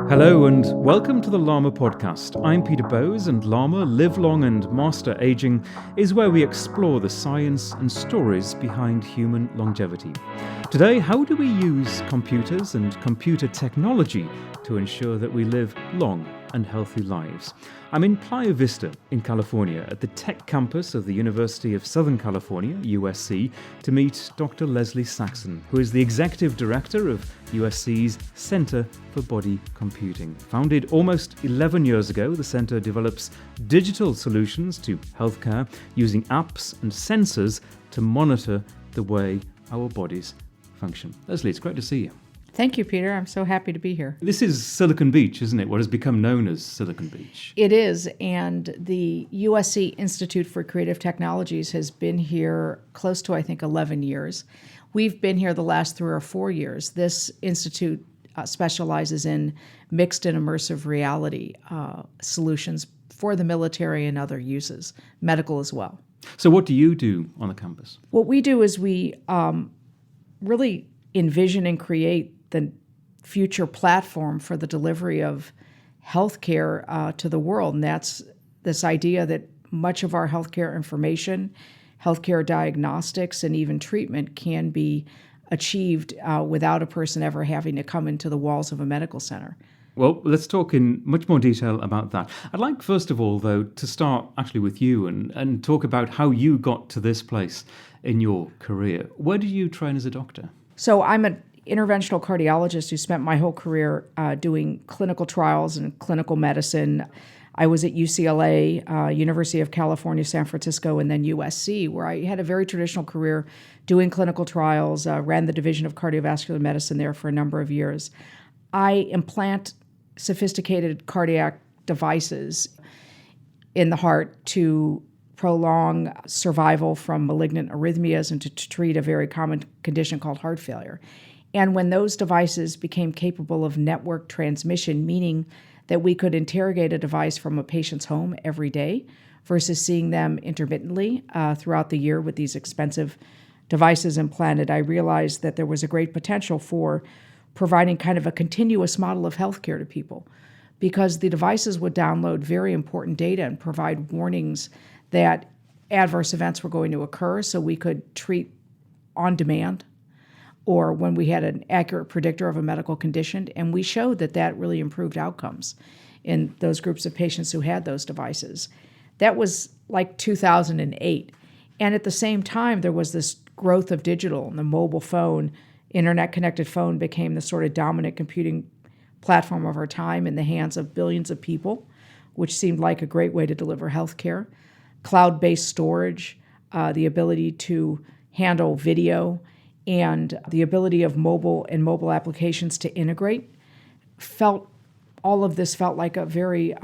Hello and welcome to the Llama Podcast. I'm Peter Bowes, and Llama, Live Long and Master Aging is where we explore the science and stories behind human longevity. Today, how do we use computers and computer technology to ensure that we live long and healthy lives? I'm in Playa Vista in California at the tech campus of the University of Southern California, USC, to meet Dr. Lesley Saxon, who is the executive director of USC's Center for Body Computing. Founded almost 11 years ago, the center develops digital solutions to healthcare using apps and sensors to monitor the way our bodies function. Lesley, it's great to see you. Thank you, Peter. I'm so happy to be here. This is Silicon Beach, isn't it? What has become known as Silicon Beach. It is, and the USC Institute for Creative Technologies has been here close to, I think, 11 years. We've been here the last 3 or 4 years. This institute specializes in mixed and immersive reality solutions for the military and other uses, medical as well. So what do you do on the campus? What we do is we really envision and create the future platform for the delivery of healthcare to the world. And that's this idea that much of our healthcare information, healthcare diagnostics, and even treatment can be achieved without a person ever having to come into the walls of a medical center. Well, let's talk in much more detail about that. I'd like, first of all, though, to start actually with you and talk about how you got to this place in your career. Where did you train as a doctor? So I'm an interventional cardiologist who spent my whole career doing clinical trials and clinical medicine. I was at UCLA, University of California, San Francisco, and then USC, where I had a very traditional career doing clinical trials, ran the Division of Cardiovascular Medicine there for a number of years. I implant sophisticated cardiac devices in the heart to prolong survival from malignant arrhythmias and to treat a very common condition called heart failure. And when those devices became capable of network transmission, meaning that we could interrogate a device from a patient's home every day versus seeing them intermittently throughout the year with these expensive devices implanted, I realized that there was a great potential for providing kind of a continuous model of healthcare to people, because the devices would download very important data and provide warnings that adverse events were going to occur so we could treat on demand or when we had an accurate predictor of a medical condition. And we showed that that really improved outcomes in those groups of patients who had those devices. That was like 2008. And at the same time, there was this growth of digital, and the mobile phone, internet-connected phone became the sort of dominant computing platform of our time in the hands of billions of people, which seemed like a great way to deliver healthcare. Cloud-based storage, the ability to handle video, and the ability of mobile applications to integrate, all of this felt like a very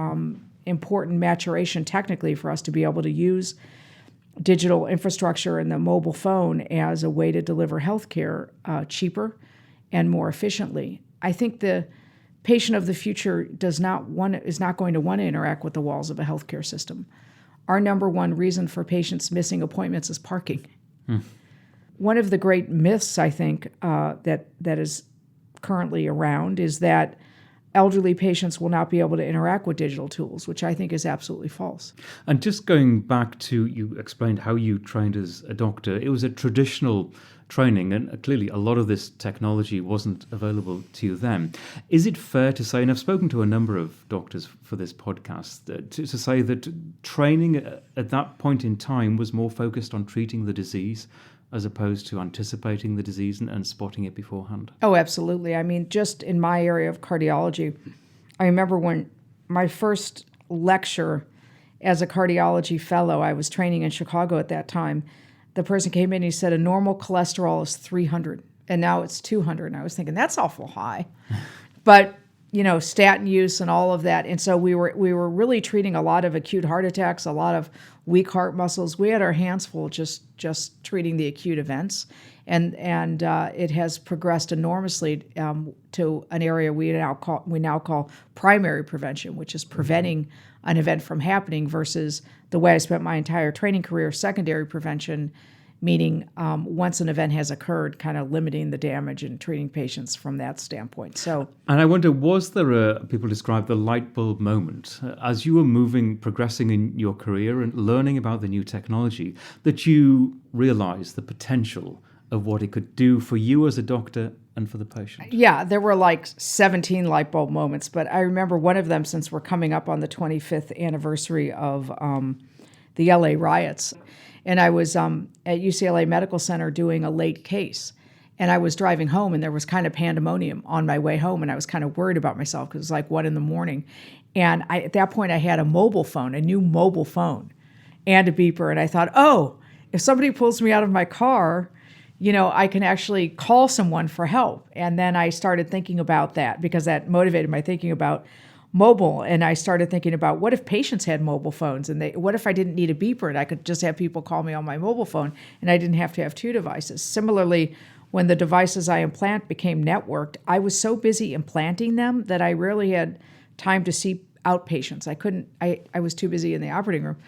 important maturation technically for us to be able to use digital infrastructure and the mobile phone as a way to deliver healthcare cheaper and more efficiently. I think the patient of the future is not going to want to interact with the walls of a healthcare system. Our number one reason for patients missing appointments is parking. One of the great myths, I think, that is currently around is that elderly patients will not be able to interact with digital tools, which I think is absolutely false. And just going back to, you explained how you trained as a doctor. It was a traditional training, and clearly a lot of this technology wasn't available to you then. Is it fair to say, and I've spoken to a number of doctors for this podcast, to say that training at that point in time was more focused on treating the disease as opposed to anticipating the disease and spotting it beforehand? Oh, absolutely. I mean, just in my area of cardiology, I remember when my first lecture as a cardiology fellow, I was training in Chicago at that time, the person came in and he said a normal cholesterol is 300, and now it's 200. And I was thinking, that's awful high. But, statin use and all of that. And so we were really treating a lot of acute heart attacks, a lot of weak heart muscles. We had our hands full just treating the acute events. And it has progressed enormously to an area we now call primary prevention, which is preventing an event from happening, versus the way I spent my entire training career, secondary prevention, meaning once an event has occurred, kind of limiting the damage and treating patients from that standpoint. So, and I wonder, was there people describe the light bulb moment as you were progressing in your career and learning about the new technology, that you realized the potential of what it could do for you as a doctor and for the patient? Yeah, there were like 17 light bulb moments, but I remember one of them, since we're coming up on the 25th anniversary of the LA riots. And I was at UCLA Medical Center doing a late case. And I was driving home, and there was kind of pandemonium on my way home. And I was kind of worried about myself because it was like 1 a.m. And at that point, I had a mobile phone, a new mobile phone, and a beeper. And I thought, oh, if somebody pulls me out of my car, I can actually call someone for help. And then I started thinking about that, because that motivated my thinking about mobile. And I started thinking about, what if patients had mobile phones, and what if I didn't need a beeper and I could just have people call me on my mobile phone and I didn't have to have 2 devices. Similarly, when the devices I implant became networked, I was so busy implanting them that I rarely had time to see out patients. I was too busy in the operating room.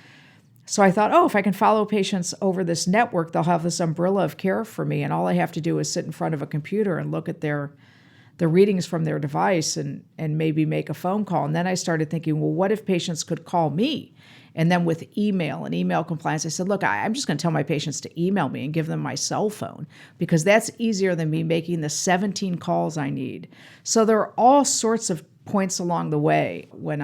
So I thought, if I can follow patients over this network, they'll have this umbrella of care for me, and all I have to do is sit in front of a computer and look at the readings from their device and maybe make a phone call. And then I started thinking, well, what if patients could call me? And then with email and email compliance, I said, look, I'm just going to tell my patients to email me and give them my cell phone, because that's easier than me making the 17 calls I need. So there are all sorts of points along the way when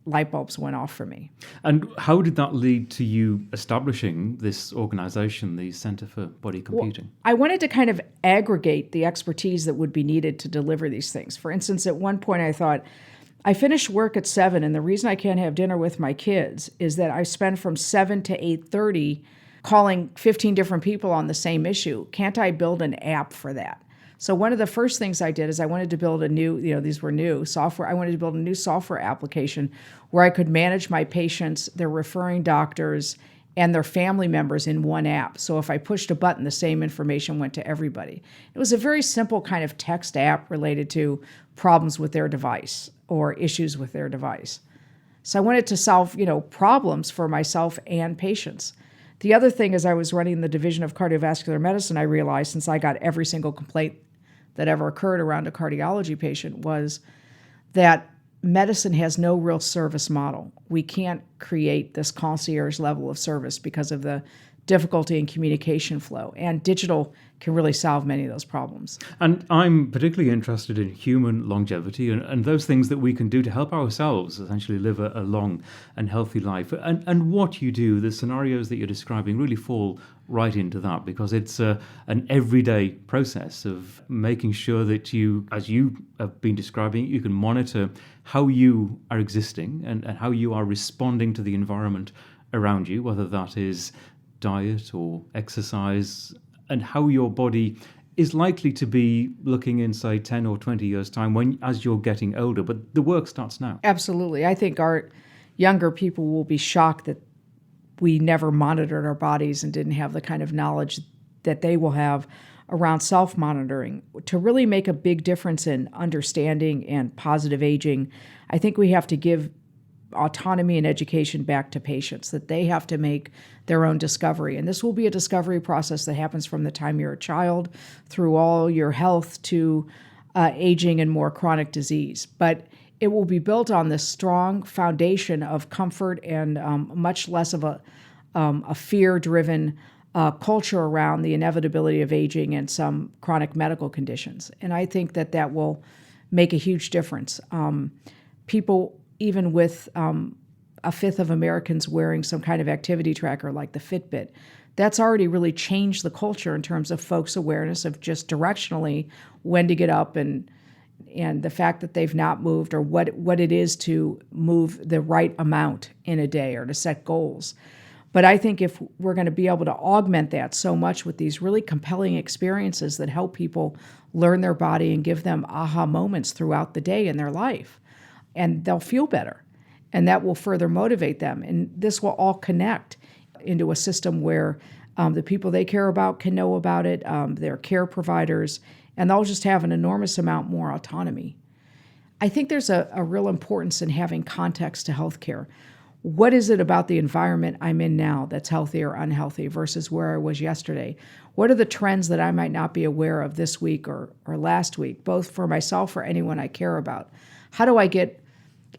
light bulbs went off for me. And how did that lead to you establishing this organization, the Center for Body Computing? Well, I wanted to kind of aggregate the expertise that would be needed to deliver these things. For instance, at one point I thought, I finish work at 7, and the reason I can't have dinner with my kids is that I spend from 7 to 8:30 calling 15 different people on the same issue. Can't I build an app for that? So one of the first things I did is I wanted to build a new, these were new software. I wanted to build a new software application where I could manage my patients, their referring doctors, and their family members in one app. So if I pushed a button, the same information went to everybody. It was a very simple kind of text app related to problems with their device or issues with their device. So I wanted to solve, problems for myself and patients. The other thing is, I was running the Division of Cardiovascular Medicine. I realized, since I got every single complaint that ever occurred around a cardiology patient, was that medicine has no real service model. We can't create this concierge level of service because of the difficulty in communication flow, and digital can really solve many of those problems. And I'm particularly interested in human longevity and those things that we can do to help ourselves essentially live a long and healthy life. And what you do, the scenarios that you're describing really fall right into that, because it's an everyday process of making sure that you, as you have been describing, you can monitor how you are existing and how you are responding to the environment around you, whether that is diet or exercise, and how your body is likely to be looking in, say, 10 or 20 years' time as you're getting older. But the work starts now. Absolutely. I think our younger people will be shocked that we never monitored our bodies and didn't have the kind of knowledge that they will have around self-monitoring. To really make a big difference in understanding and positive aging, I think we have to give autonomy and education back to patients, that they have to make their own discovery. And this will be a discovery process that happens from the time you're a child through all your health to aging and more chronic disease. But it will be built on this strong foundation of comfort and much less of a fear-driven culture around the inevitability of aging and some chronic medical conditions. And I think that will make a huge difference. People, even with a fifth of Americans wearing some kind of activity tracker like the Fitbit, that's already really changed the culture in terms of folks' awareness of just directionally when to get up and the fact that they've not moved, or what it is to move the right amount in a day or to set goals. But I think if we're going to be able to augment that so much with these really compelling experiences that help people learn their body and give them aha moments throughout the day in their life, and they'll feel better, and that will further motivate them. And this will all connect into a system where the people they care about can know about it, their care providers, and they'll just have an enormous amount more autonomy. I think there's a real importance in having context to healthcare. what is it about the environment I'm in now that's healthy or unhealthy versus where I was yesterday? What are the trends that I might not be aware of this week or last week, both for myself or anyone I care about? How do I get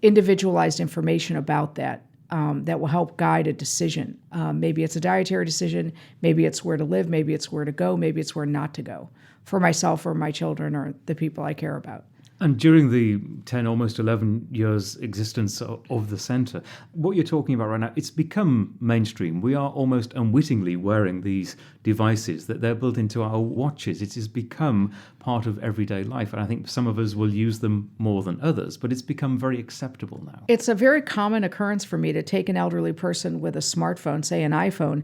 individualized information about that that will help guide a decision? Maybe it's a dietary decision, maybe it's where to live, maybe it's where to go, maybe it's where not to go for myself or my children or the people I care about. And during the 10, almost 11 years existence of the centre, what you're talking about right now, it's become mainstream. We are almost unwittingly wearing these devices that they're built into our watches. It has become part of everyday life. And I think some of us will use them more than others, but it's become very acceptable now. It's a very common occurrence for me to take an elderly person with a smartphone, say an iPhone,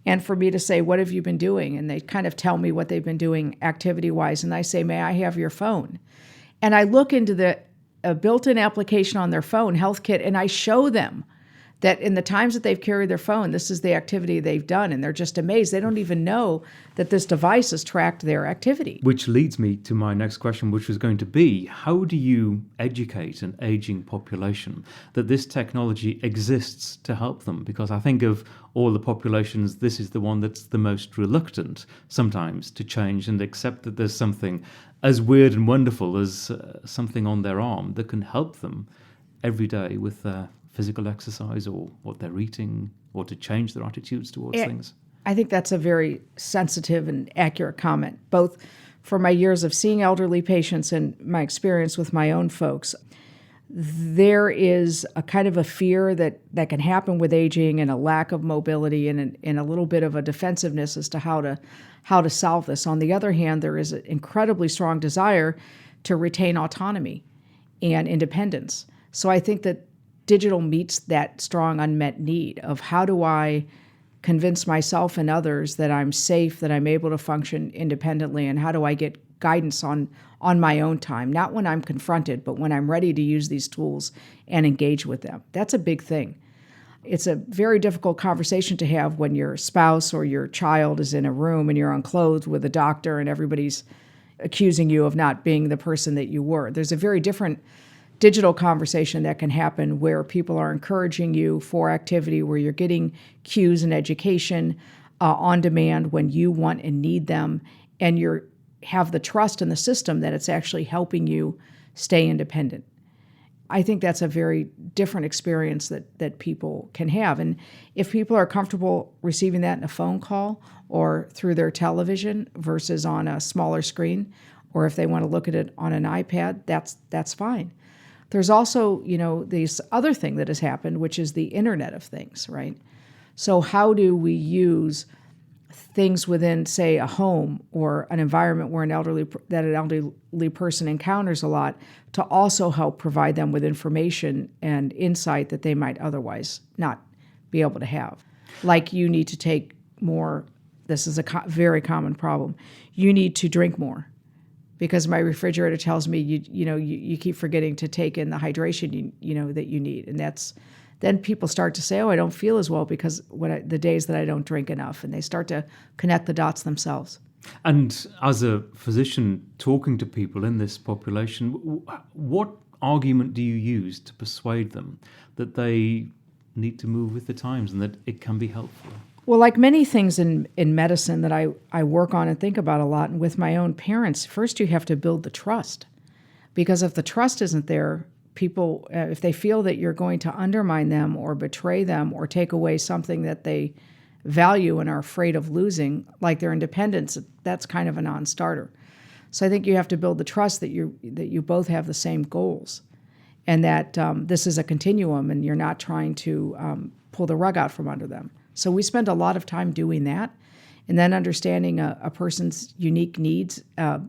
and for me to say, what have you been doing? And they kind of tell me what they've been doing activity-wise. And I say, may I have your phone? And I look into the built-in application on their phone, HealthKit, and I show them that in the times that they've carried their phone, this is the activity they've done, and they're just amazed. They don't even know that this device has tracked their activity. Which leads me to my next question, which was going to be, how do you educate an aging population that this technology exists to help them? Because I think of all the populations, this is the one that's the most reluctant sometimes to change and accept that there's something as weird and wonderful as something on their arm that can help them every day with physical exercise or what they're eating or to change their attitudes towards things. I think that's a very sensitive and accurate comment, both for my years of seeing elderly patients and my experience with my own folks. There is a kind of a fear that can happen with aging and a lack of mobility and a little bit of a defensiveness as to how to solve this. On the other hand, there is an incredibly strong desire to retain autonomy and independence. So I think that digital meets that strong unmet need of how do I convince myself and others that I'm safe, that I'm able to function independently, and how do I get guidance on my own time, not when I'm confronted, but when I'm ready to use these tools and engage with them. That's a big thing. It's a very difficult conversation to have when your spouse or your child is in a room and you're unclothed with a doctor and everybody's accusing you of not being the person that you were. There's a very different digital conversation that can happen where people are encouraging you for activity, where you're getting cues and education on demand when you want and need them, and you have the trust in the system that it's actually helping you stay independent. I think that's a very different experience that people can have. And if people are comfortable receiving that in a phone call or through their television versus on a smaller screen, or if they want to look at it on an iPad, that's fine. There's also, this other thing that has happened, which is the Internet of Things, right? So how do we use things within, say, a home or an environment where an elderly person encounters a lot to also help provide them with information and insight that they might otherwise not be able to have? Like, you need to take more, this is a very common problem, you need to drink more, because my refrigerator tells me you keep forgetting to take in the hydration that you need, and then people start to say, oh, I don't feel as well because the days that I don't drink enough, and they start to connect the dots themselves. And as a physician talking to people in this population, what argument do you use to persuade them that they need to move with the times and that it can be helpful? Well, like many things in medicine that I work on and think about a lot, and with my own parents, first you have to build the trust. Because if the trust isn't there, people, if they feel that you're going to undermine them or betray them or take away something that they value and are afraid of losing, like their independence, that's kind of a non-starter. So I think you have to build the trust that you both have the same goals, and that this is a continuum and you're not trying to pull the rug out from under them. So we spend a lot of time doing that, and then understanding a person's unique needs,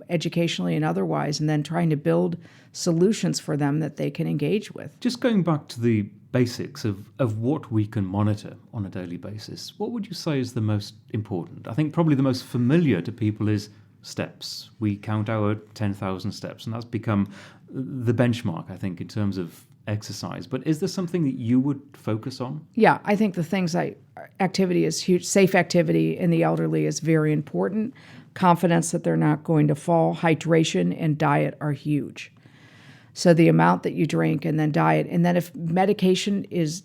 educationally and otherwise, and then trying to build solutions for them that they can engage with. Just going back to the basics of what we can monitor on a daily basis, what would you say is the most important? I think probably the most familiar to people is steps. We count our 10,000 steps, and that's become the benchmark, I think, in terms of exercise. But is there something that you would focus on? Yeah, I think the things activity is huge. Safe activity in the elderly is very important. Confidence that they're not going to fall. Hydration and diet are huge. So the amount that you drink, and then diet, and then if medication is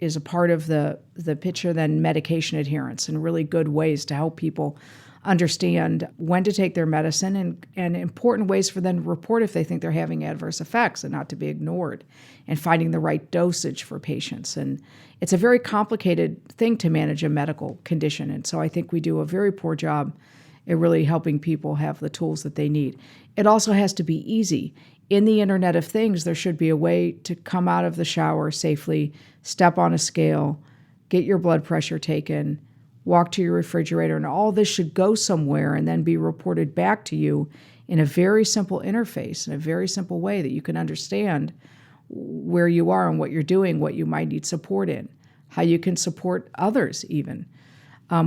is a part of the picture than medication adherence and really good ways to help people understand when to take their medicine and important ways for them to report if they think they're having adverse effects and not to be ignored, and finding the right dosage for patients. And it's a very complicated thing to manage a medical condition. And so I think we do a very poor job at really helping people have the tools that they need. It also has to be easy. In the Internet of Things, there should be a way to come out of the shower safely, step on a scale, get your blood pressure taken, walk to your refrigerator, and all this should go somewhere and then be reported back to you in a very simple interface, in a very simple way that you can understand where you are and what you're doing, what you might need support in, how you can support others even.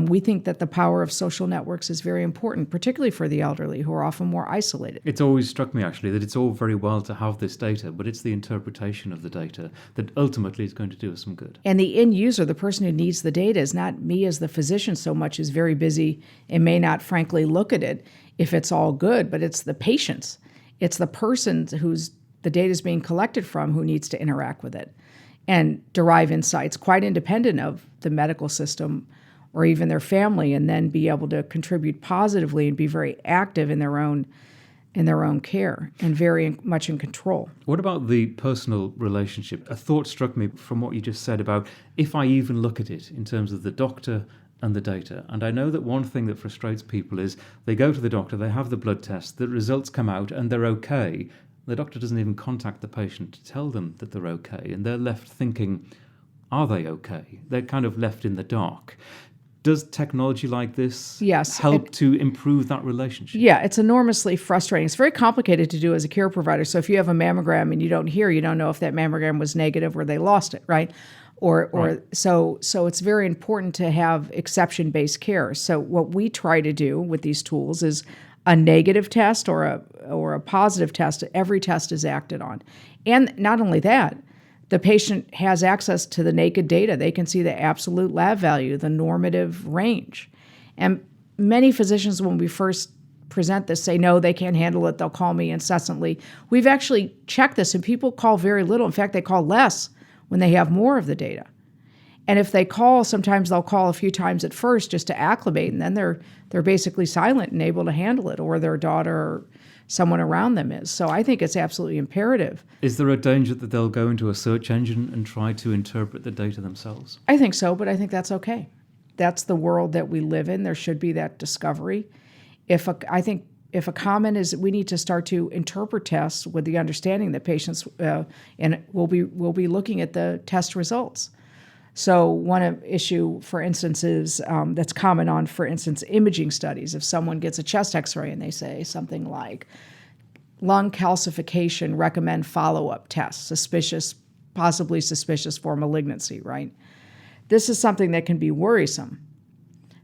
We think that the power of social networks is very important, particularly for the elderly who are often more isolated. It's always struck me, actually, that it's all very well to have this data, but it's the interpretation of the data that ultimately is going to do us some good. And the end user, the person who needs the data, is not me as the physician so much, is very busy and may not, frankly, look at it if it's all good, but it's the patients. It's the person whose the data is being collected from who needs to interact with it and derive insights quite independent of the medical system or even their family, and then be able to contribute positively and be very active in their own care and very much in control. What about the personal relationship? A thought struck me from what you just said about if I even look at it in terms of the doctor and the data. And I know that one thing that frustrates people is they go to the doctor, they have the blood test, the results come out and they're okay. The doctor doesn't even contact the patient to tell them that they're okay, and they're left thinking, are they okay? They're kind of left in the dark. Does technology like this help to improve that relationship? Yeah, it's enormously frustrating. It's very complicated to do as a care provider. So if you have a mammogram and you don't know if that mammogram was negative or they lost it, right? So it's very important to have exception-based care. So what we try to do with these tools is a negative test or a positive test. Every test is acted on. And not only that, the patient has access to the naked data. They can see the absolute lab value, the normative range. And many physicians, when we first present this, say, no, they can't handle it. They'll call me incessantly. We've actually checked this, and people call very little. In fact, they call less when they have more of the data. And if they call, sometimes they'll call a few times at first just to acclimate, and then they're basically silent and able to handle it, or their daughter or someone around them is. So I think it's absolutely imperative. Is there a danger that they'll go into a search engine and try to interpret the data themselves? I think so, but I think that's okay. That's the world that we live in. There should be that discovery. I think if a comment is we need to start to interpret tests with the understanding that patients and we'll be looking at the test results. So one issue, for instance, is that's common on, for instance, imaging studies. If someone gets a chest X-ray and they say something like, lung calcification, recommend follow-up tests, possibly suspicious for malignancy, right? This is something that can be worrisome.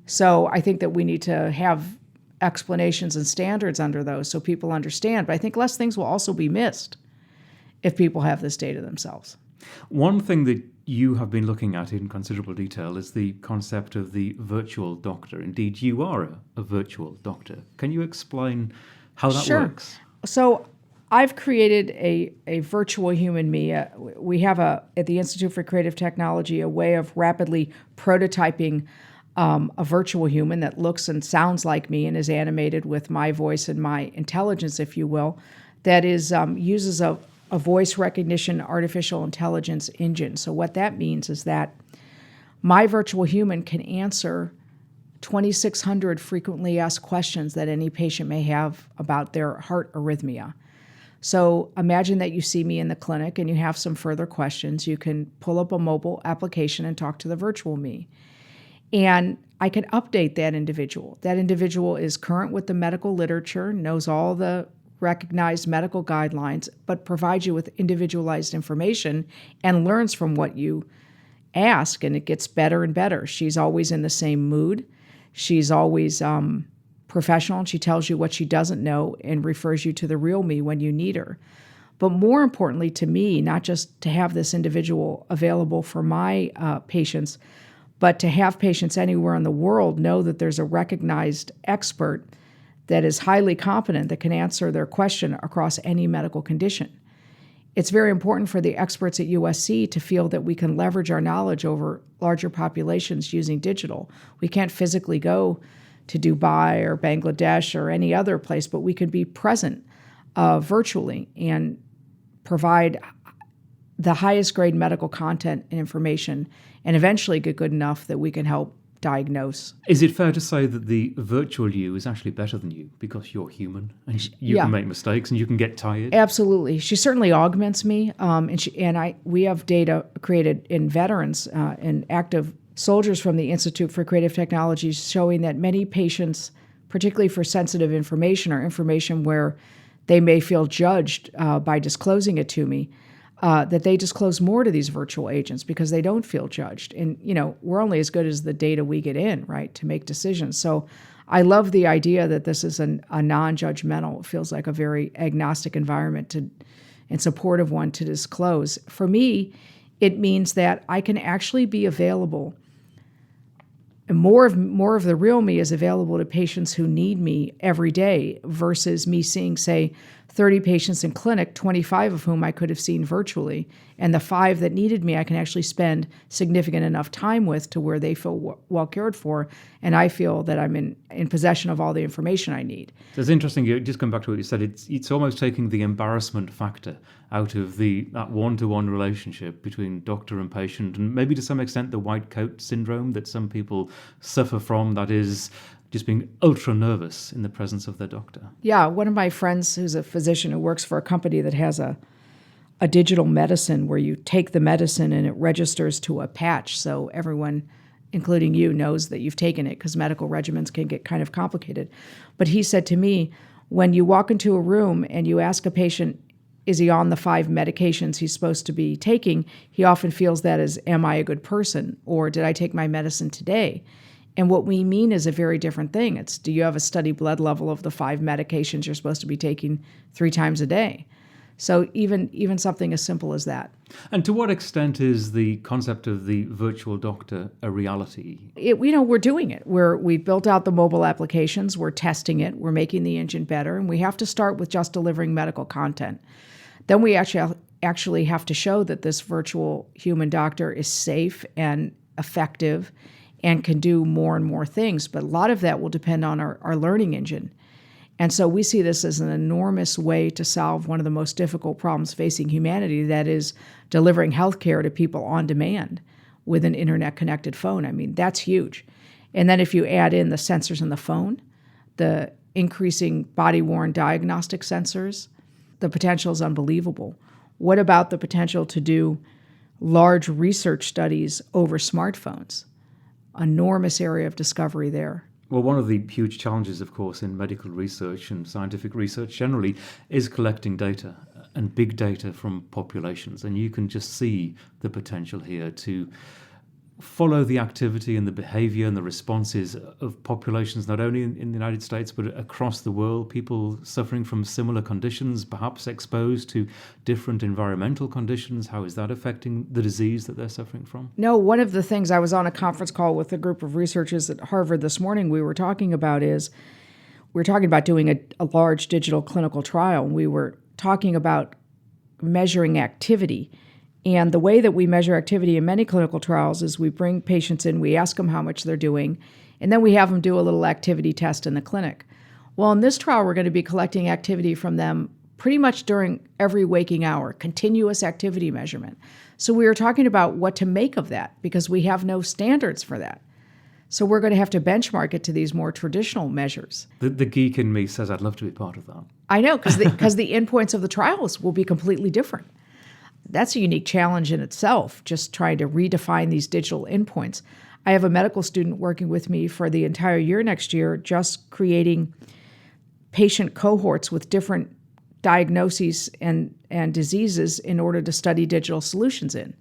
So I think that we need to have explanations and standards under those so people understand. But I think less things will also be missed if people have this data themselves. One thing that you have been looking at in considerable detail is the concept of the virtual doctor. Indeed, you are a virtual doctor. Can you explain how that works? So I've created a virtual human me. We have at the Institute for Creative Technology a way of rapidly prototyping a virtual human that looks and sounds like me and is animated with my voice and my intelligence, if you will, that is uses a voice recognition artificial intelligence engine. So what that means is that my virtual human can answer 2,600 frequently asked questions that any patient may have about their heart arrhythmia. So imagine that you see me in the clinic and you have some further questions. You can pull up a mobile application and talk to the virtual me. And I can update that individual. That individual is current with the medical literature, knows all the recognized medical guidelines, but provides you with individualized information and learns from what you ask, and it gets better and better. She's always in the same mood. She's always professional, and she tells you what she doesn't know and refers you to the real me when you need her. But more importantly to me, not just to have this individual available for my patients, but to have patients anywhere in the world know that there's a recognized expert that is highly competent that can answer their question across any medical condition. it's very important for the experts at USC to feel that we can leverage our knowledge over larger populations using digital. We can't physically go to Dubai or Bangladesh or any other place, but we can be present virtually and provide the highest grade medical content and information, and eventually get good enough that we can help diagnose. Is it fair to say that the virtual you is actually better than you because you're human and you Yeah. can make mistakes and you can get tired? Absolutely. She certainly augments me. We have data created in veterans and active soldiers from the Institute for Creative Technologies showing that many patients, particularly for sensitive information or information where they may feel judged by disclosing it to me, that they disclose more to these virtual agents because they don't feel judged. And, we're only as good as the data we get in, right, to make decisions. So I love the idea that this is a non-judgmental, it feels like a very agnostic environment and supportive one to disclose. For me, it means that I can actually be available, and more of the real me is available to patients who need me every day versus me seeing, say, 30 patients in clinic, 25 of whom I could have seen virtually, and the 5 that needed me I can actually spend significant enough time with to where they feel well cared for, and I feel that I'm in possession of all the information I need. So it's interesting, you just come back to what you said, it's almost taking the embarrassment factor out of that one-to-one relationship between doctor and patient, and maybe to some extent the white coat syndrome that some people suffer from, that is just being ultra nervous in the presence of their doctor. Yeah, one of my friends who's a physician who works for a company that has a digital medicine where you take the medicine and it registers to a patch so everyone, including you, knows that you've taken it because medical regimens can get kind of complicated. But he said to me, when you walk into a room and you ask a patient, is he on the 5 medications he's supposed to be taking, he often feels that as, am I a good person? Or did I take my medicine today? And what we mean is a very different thing. It's, do you have a steady blood level of the 5 medications you're supposed to be taking 3 times a day? So even something as simple as that. And to what extent is the concept of the virtual doctor a reality? We're doing it. We've built out the mobile applications. We're testing it. We're making the engine better. And we have to start with just delivering medical content. Then we actually have to show that this virtual human doctor is safe and effective and can do more and more things. But a lot of that will depend on our learning engine. And so we see this as an enormous way to solve one of the most difficult problems facing humanity, that is delivering healthcare to people on demand with an internet-connected phone. I mean, that's huge. And then if you add in the sensors in the phone, the increasing body-worn diagnostic sensors, the potential is unbelievable. What about the potential to do large research studies over smartphones? Enormous area of discovery there. Well, one of the huge challenges, of course, in medical research and scientific research generally is collecting data and big data from populations. And you can just see the potential here to follow the activity and the behavior and the responses of populations, not only in the United States, but across the world, people suffering from similar conditions, perhaps exposed to different environmental conditions. How is that affecting the disease that they're suffering from? No, one of the things, I was on a conference call with a group of researchers at Harvard this morning, we were talking about doing a large digital clinical trial. We were talking about measuring activity. And the way that we measure activity in many clinical trials is we bring patients in, we ask them how much they're doing, and then we have them do a little activity test in the clinic. Well, in this trial, we're going to be collecting activity from them pretty much during every waking hour, continuous activity measurement. So we were talking about what to make of that because we have no standards for that. So we're going to have to benchmark it to these more traditional measures. The geek in me says I'd love to be part of that. I know, because the endpoints of the trials will be completely different. That's a unique challenge in itself, just trying to redefine these digital endpoints. I have a medical student working with me for the entire year next year, just creating patient cohorts with different diagnoses and diseases in order to study digital solutions in.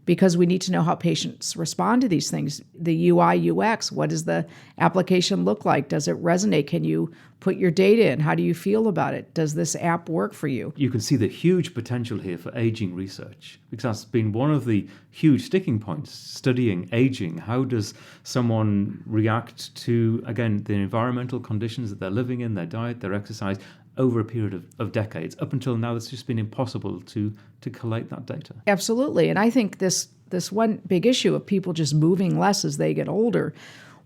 Because we need to know how patients respond to these things. The UI, UX, what does the application look like? Does it resonate? Can you put your data in? How do you feel about it? Does this app work for you? You can see the huge potential here for aging research, because that's been one of the huge sticking points, studying aging. How does someone react to, again, the environmental conditions that they're living in, their diet, their exercise, over a period of decades. Up until now, it's just been impossible to collate that data. Absolutely. And I think this one big issue of people just moving less as they get older,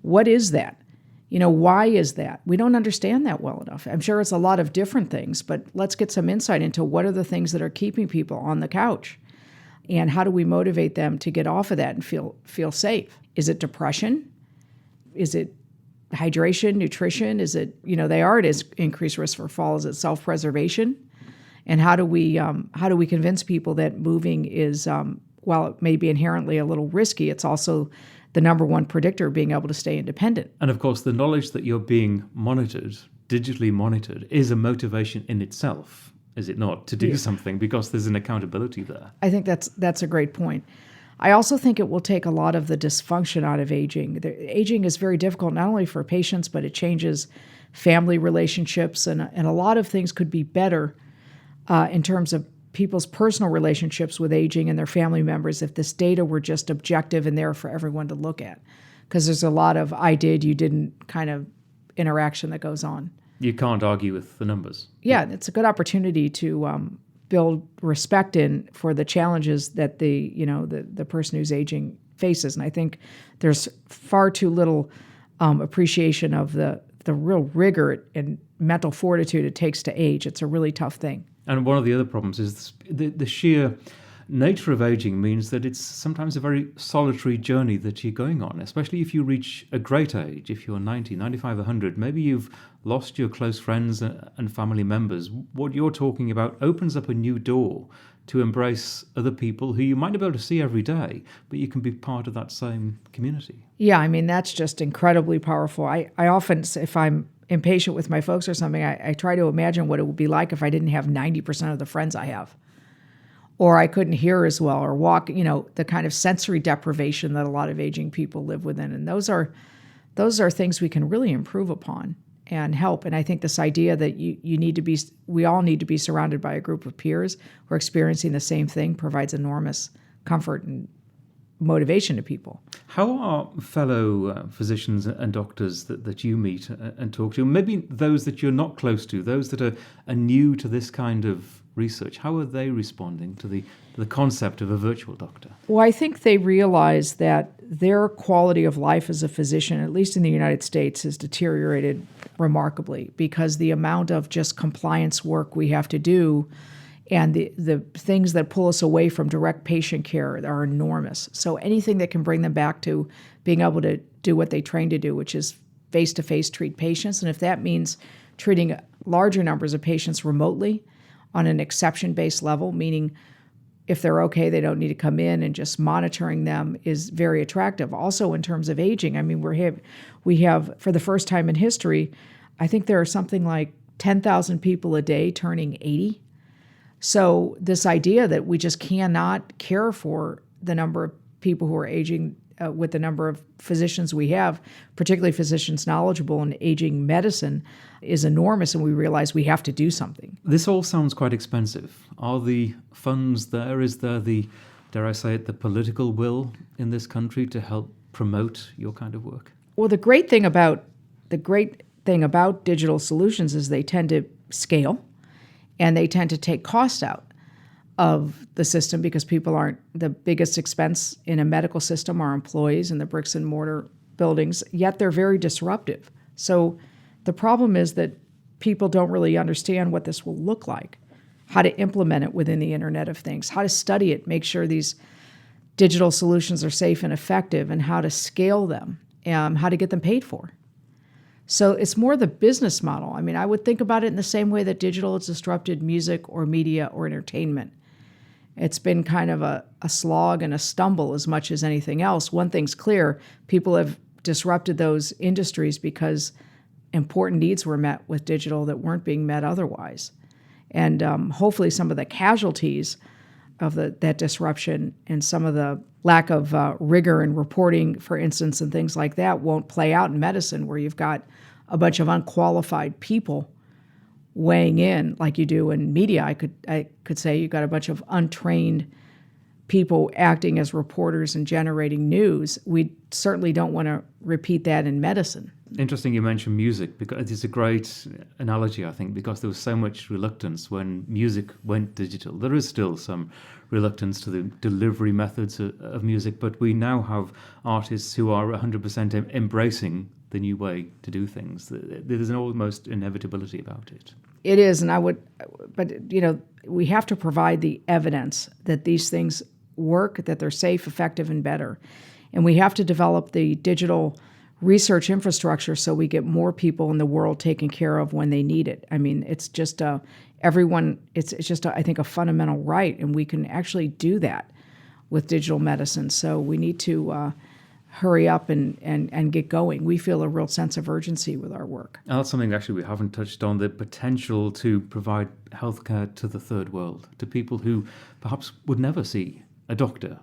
what is that? Why is that? We don't understand that well enough. I'm sure it's a lot of different things, but let's get some insight into what are the things that are keeping people on the couch, and how do we motivate them to get off of that and feel safe? Is it depression? Is it hydration, nutrition? Is it, they are at increased risk for fall. Is it self-preservation? And how do we convince people that moving is, while it may be inherently a little risky, it's also the number one predictor of being able to stay independent. And of course, the knowledge that you're being monitored, digitally monitored, is a motivation in itself, is it not, to do something, because there's an accountability there. I think that's a great point. I also think it will take a lot of the dysfunction out of aging. Aging is very difficult, not only for patients, but it changes family relationships, and a lot of things could be better in terms of people's personal relationships with aging and their family members if this data were just objective and there for everyone to look at. Because there's a lot of I did, you didn't kind of interaction that goes on. You can't argue with the numbers. Yeah, it's a good opportunity to build respect for the challenges that the person who's aging faces. And I think there's far too little appreciation of the real rigor and mental fortitude it takes to age. It's a really tough thing. And one of the other problems is the sheer nature of aging means that it's sometimes a very solitary journey that you're going on, especially if you reach a great age. If you're 90, 95, 100, maybe you've lost your close friends and family members. What you're talking about opens up a new door to embrace other people who you might not be able to see every day, but you can be part of that same community. Yeah, I mean, that's just incredibly powerful. I often, if I'm impatient with my folks or something, I try to imagine what it would be like if I didn't have 90% of the friends I have, or I couldn't hear as well or walk, the kind of sensory deprivation that a lot of aging people live within. And those are things we can really improve upon and help. And I think this idea that we all need to be surrounded by a group of peers who are experiencing the same thing provides enormous comfort and motivation to people. How are fellow physicians and doctors that you meet and talk to, maybe those that you're not close to, those that are new to this kind of research, how are they responding to the concept of a virtual doctor? Well, I think they realize that their quality of life as a physician, at least in the United States, has deteriorated remarkably because the amount of just compliance work we have to do and the things that pull us away from direct patient care are enormous. So anything that can bring them back to being able to do what they train to do, which is face-to-face treat patients, and if that means treating larger numbers of patients remotely on an exception-based level, meaning if they're okay, they don't need to come in, and just monitoring them is very attractive. Also in terms of aging, I mean, we have for the first time in history, I think there are something like 10,000 people a day turning 80. So this idea that we just cannot care for the number of people who are aging with the number of physicians we have, particularly physicians knowledgeable in aging medicine, is enormous, and we realize we have to do something. This all sounds quite expensive. Are the funds there? Is there the, dare I say it, the political will in this country to help promote your kind of work? Well, the great thing about digital solutions is they tend to scale, and they tend to take cost out of the system because people aren't the biggest expense in a medical system are employees in the bricks and mortar buildings, yet they're very disruptive. So the problem is that people don't really understand what this will look like, how to implement it within the Internet of Things, how to study it, make sure these digital solutions are safe and effective, and how to scale them, how to get them paid for. So it's more the business model. I mean, I would think about it in the same way that digital has disrupted music or media or entertainment. It's been kind of a slog and a stumble as much as anything else. One thing's clear, people have disrupted those industries because important needs were met with digital that weren't being met otherwise. And hopefully some of the casualties of that disruption and some of the lack of rigor in reporting, for instance, and things like that won't play out in medicine, where you've got a bunch of unqualified people weighing in like you do in media. I could say you've got a bunch of untrained people acting as reporters and generating news. We certainly don't want to repeat that in medicine. Interesting you mentioned music, because it's a great analogy, I think, because there was so much reluctance when music went digital. There is still some reluctance to the delivery methods of music, but we now have artists who are 100% embracing the new way to do things. There's an almost inevitability about it. It is, but we have to provide the evidence that these things work, that they're safe, effective, and better. And we have to develop the digital research infrastructure so we get more people in the world taken care of when they need it. I mean, it's just I think, a fundamental right, and we can actually do that with digital medicine. So we need to hurry up and get going. We feel a real sense of urgency with our work. And that's something actually we haven't touched on, the potential to provide healthcare to the third world, to people who perhaps would never see a doctor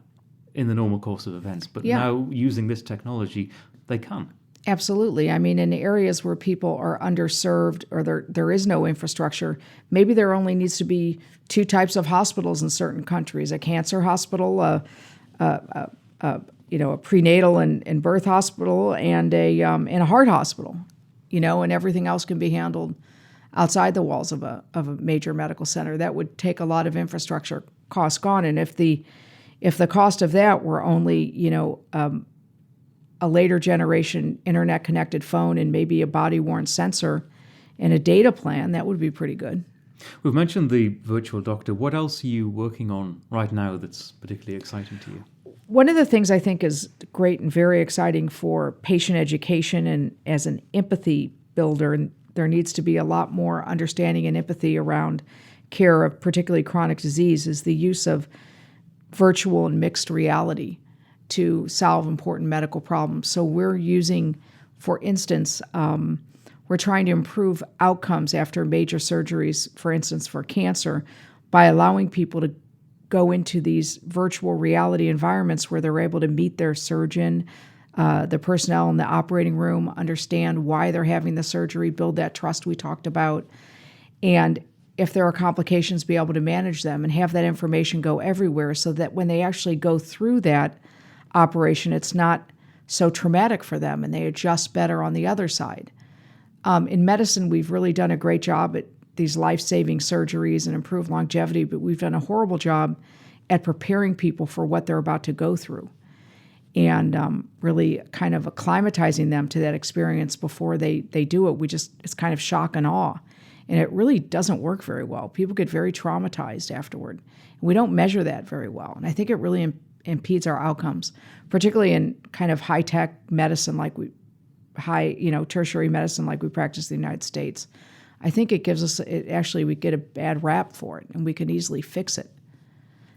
in the normal course of events, but now using this technology, they can. Absolutely. I mean, in areas where people are underserved or there is no infrastructure, maybe there only needs to be two types of hospitals in certain countries: a cancer hospital, a prenatal and birth hospital, and a heart hospital. And everything else can be handled outside the walls of a major medical center. That would take a lot of infrastructure costs gone, and if the cost of that were only a later generation internet connected phone and maybe a body worn sensor and a data plan, that would be pretty good. We've mentioned the virtual doctor. What else are you working on right now that's particularly exciting to you? One of the things I think is great and very exciting for patient education and as an empathy builder, and there needs to be a lot more understanding and empathy around care of particularly chronic disease, is the use of virtual and mixed reality to solve important medical problems. So we're using, for instance, we're trying to improve outcomes after major surgeries, for instance, for cancer, by allowing people to go into these virtual reality environments where they're able to meet their surgeon, the personnel in the operating room, understand why they're having the surgery, build that trust we talked about, and if there are complications, be able to manage them and have that information go everywhere so that when they actually go through that operation, it's not so traumatic for them and they adjust better on the other side. In medicine, we've really done a great job at these life-saving surgeries and improved longevity, but we've done a horrible job at preparing people for what they're about to go through and really kind of acclimatizing them to that experience before they do it. It's kind of shock and awe. And it really doesn't work very well. People get very traumatized afterward. And we don't measure that very well. And I think it really impedes our outcomes, particularly in kind of high-tech medicine tertiary medicine like we practice in the United States. I think it gives us, we get a bad rap for it, and we can easily fix it.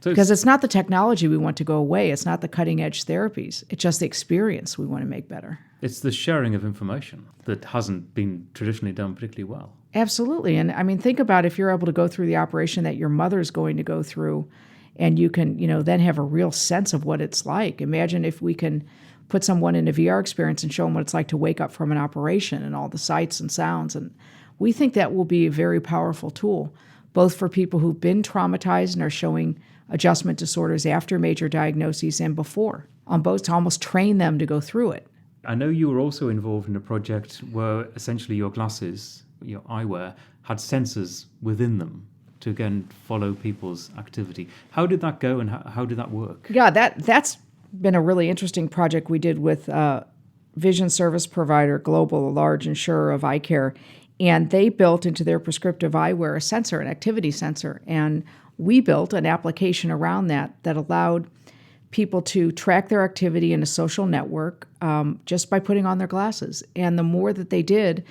Because it's not the technology we want to go away. It's not the cutting-edge therapies. It's just the experience we want to make better. It's the sharing of information that hasn't been traditionally done particularly well. Absolutely. And I mean, think about if you're able to go through the operation that your mother's going to go through, and you can, then have a real sense of what it's like. Imagine if we can put someone in a VR experience and show them what it's like to wake up from an operation and all the sights and sounds. And we think that will be a very powerful tool, both for people who've been traumatized and are showing adjustment disorders after major diagnoses and before, on both, to almost train them to go through it. I know you were also involved in a project where essentially your glasses, your eyewear, had sensors within them to again follow people's activity. How did that go and how did that work? Yeah, that's been a really interesting project we did with vision service provider Global, a large insurer of eye care. And they built into their prescriptive eyewear a sensor, an activity sensor. And we built an application around that allowed people to track their activity in a social network just by putting on their glasses. And the more that they did,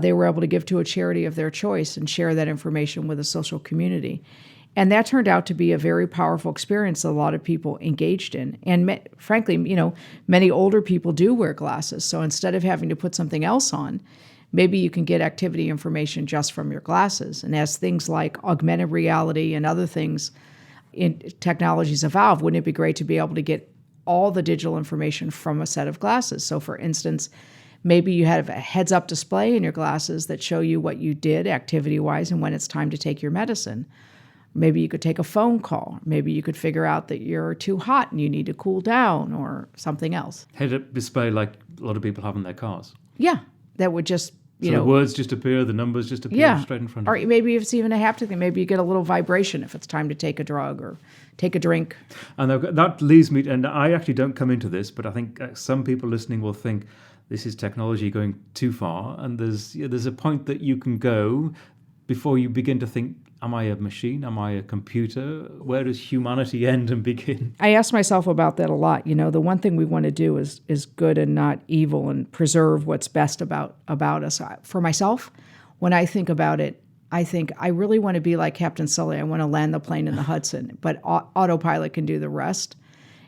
they were able to give to a charity of their choice and share that information with a social community. And that turned out to be a very powerful experience that a lot of people engaged in. And frankly, many older people do wear glasses. So instead of having to put something else on, maybe you can get activity information just from your glasses. And as things like augmented reality and other things in technologies evolve, wouldn't it be great to be able to get all the digital information from a set of glasses? So for instance, maybe you have a heads-up display in your glasses that show you what you did activity-wise and when it's time to take your medicine. Maybe you could take a phone call. Maybe you could figure out that you're too hot and you need to cool down or something else. Head-up display like a lot of people have in their cars. Yeah, that would just, the words just appear, the numbers just appear straight in front of you. Or maybe if it's even a haptic thing, maybe you get a little vibration if it's time to take a drug or take a drink. And that leads me, and I actually don't come into this, but I think some people listening will think this is technology going too far, and there's a point that you can go before you begin to think, am I a machine? Am I a computer? Where does humanity end and begin? I ask myself about that a lot. The one thing we want to do is good and not evil and preserve what's best about us. For myself, when I think about it, I think I really want to be like Captain Sully. I want to land the plane in the Hudson, but autopilot can do the rest.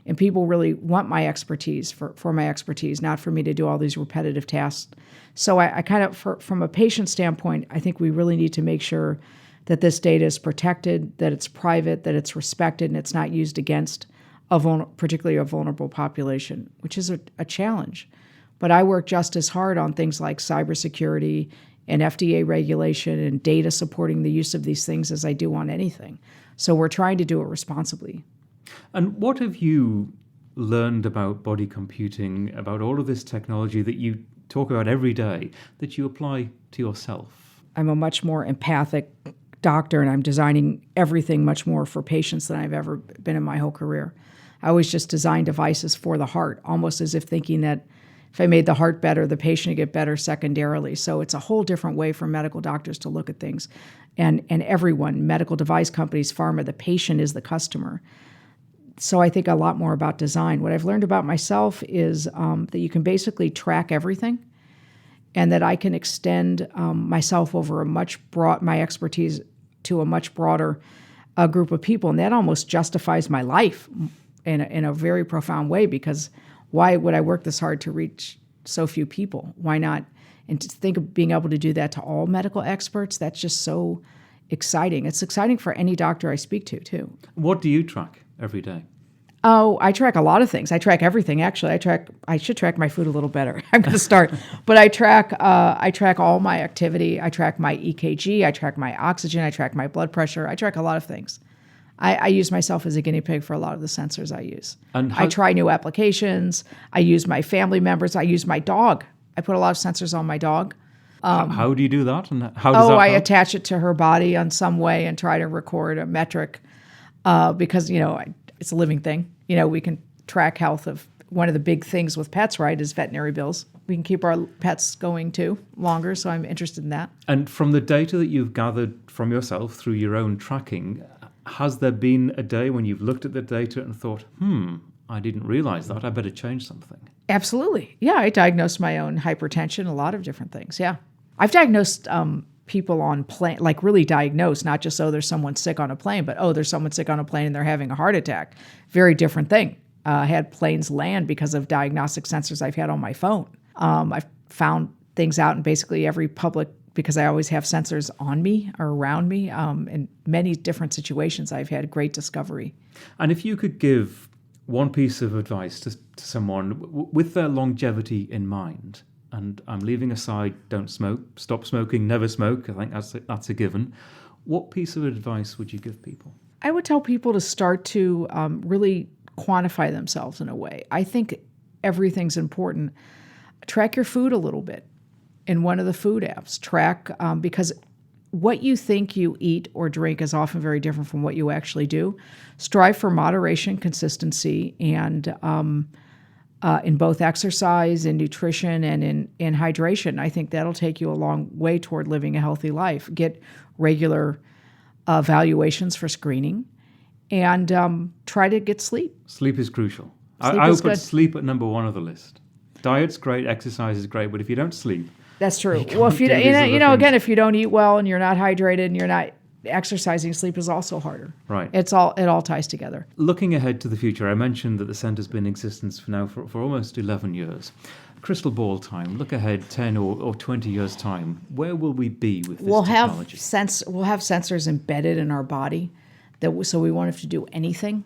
And people really want my expertise for my expertise, not for me to do all these repetitive tasks. So I kind of, from a patient standpoint, I think we really need to make sure that this data is protected, that it's private, that it's respected, and it's not used against particularly a vulnerable population, which is a challenge. But I work just as hard on things like cybersecurity and FDA regulation and data supporting the use of these things as I do on anything. So we're trying to do it responsibly. And what have you learned about body computing, about all of this technology that you talk about every day, that you apply to yourself? I'm a much more empathic doctor, and I'm designing everything much more for patients than I've ever been in my whole career. I always just design devices for the heart, almost as if thinking that if I made the heart better, the patient would get better secondarily. So it's a whole different way for medical doctors to look at things. And everyone, medical device companies, pharma, the patient is the customer. So I think a lot more about design. What I've learned about myself is that you can basically track everything, and that I can extend myself over my expertise to a much broader group of people, and that almost justifies my life in a very profound way, because why would I work this hard to reach so few people? Why not? And to think of being able to do that to all medical experts, that's just so exciting. It's exciting for any doctor I speak to, too. What do you track every day? Oh, I track a lot of things. I track everything, actually. I should track my food a little better. I'm going to start. But I track all my activity. I track my EKG. I track my oxygen. I track my blood pressure. I track a lot of things. I use myself as a guinea pig for a lot of the sensors I use. And I try new applications. I use my family members. I use my dog. I put a lot of sensors on my dog. How do you do that? And how does that I help? attach it to her body in some way and try to record a metric because, it's a living thing. We can track health of one of the big things with pets, right, is veterinary bills. We can keep our pets going, too, longer, so I'm interested in that. And from the data that you've gathered from yourself through your own tracking, has there been a day when you've looked at the data and thought, I didn't realize that, I better change something? Absolutely. Yeah, I diagnosed my own hypertension, a lot of different things, yeah. I've diagnosed people on plane, like really diagnosed, not just, there's someone sick on a plane, but, there's someone sick on a plane and they're having a heart attack. Very different thing. I had planes land because of diagnostic sensors I've had on my phone. I've found things out in basically every public, because I always have sensors on me or around me. In many different situations, I've had great discovery. And if you could give one piece of advice to someone with their longevity in mind, and I'm leaving aside don't smoke, stop smoking, never smoke, I think that's a given. What piece of advice would you give people? I would tell people to start to really quantify themselves in a way. I think everything's important. Track your food a little bit in one of the food apps. Track, because what you think you eat or drink is often very different from what you actually do. Strive for moderation, consistency, and in both exercise and nutrition and in hydration. I think that'll take you a long way toward living a healthy life. Get regular evaluations for screening and try to get sleep. Sleep is crucial. I would put sleep at number one of the list. Diet's great, exercise is great, but if you don't sleep... That's true. Well, if again, if you don't eat well and you're not hydrated and you're not exercising, sleep is also harder. Right. It all ties together. Looking ahead to the future, I mentioned that the centre's been in existence for almost 11 years. Crystal ball time, look ahead 10 or 20 years' time. Where will we be with this technology? We'll have sensors embedded in our body, so we won't have to do anything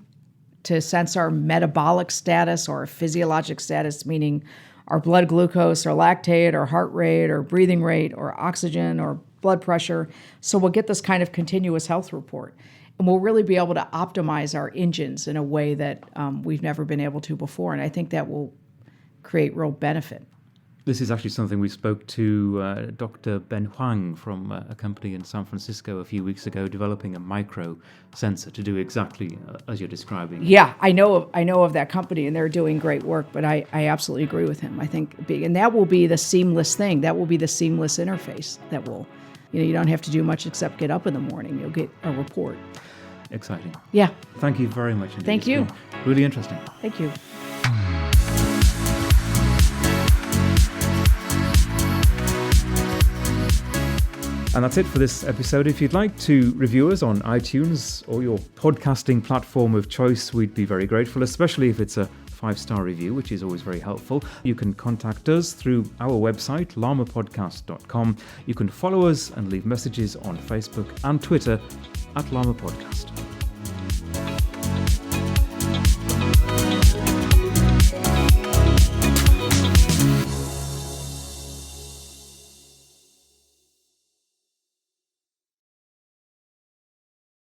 to sense our metabolic status or physiologic status, meaning our blood glucose or lactate or heart rate or breathing rate or oxygen or blood pressure. So we'll get this kind of continuous health report. And we'll really be able to optimize our engines in a way that we've never been able to before. And I think that will create real benefit. This is actually something we spoke to Dr. Ben Huang from a company in San Francisco a few weeks ago, developing a micro sensor to do exactly as you're describing. Yeah, I know of that company, and they're doing great work, but I absolutely agree with him. I think, and that will be the seamless thing. That will be the seamless interface that will, you don't have to do much except get up in the morning. You'll get a report. Exciting. Yeah. Thank you very much indeed. Thank you. It's been really interesting. Thank you. And that's it for this episode. If you'd like to review us on iTunes or your podcasting platform of choice, we'd be very grateful, especially if it's a 5-star review, which is always very helpful. You can contact us through our website, llama-podcast.com. You can follow us and leave messages on Facebook and Twitter @llama-podcast.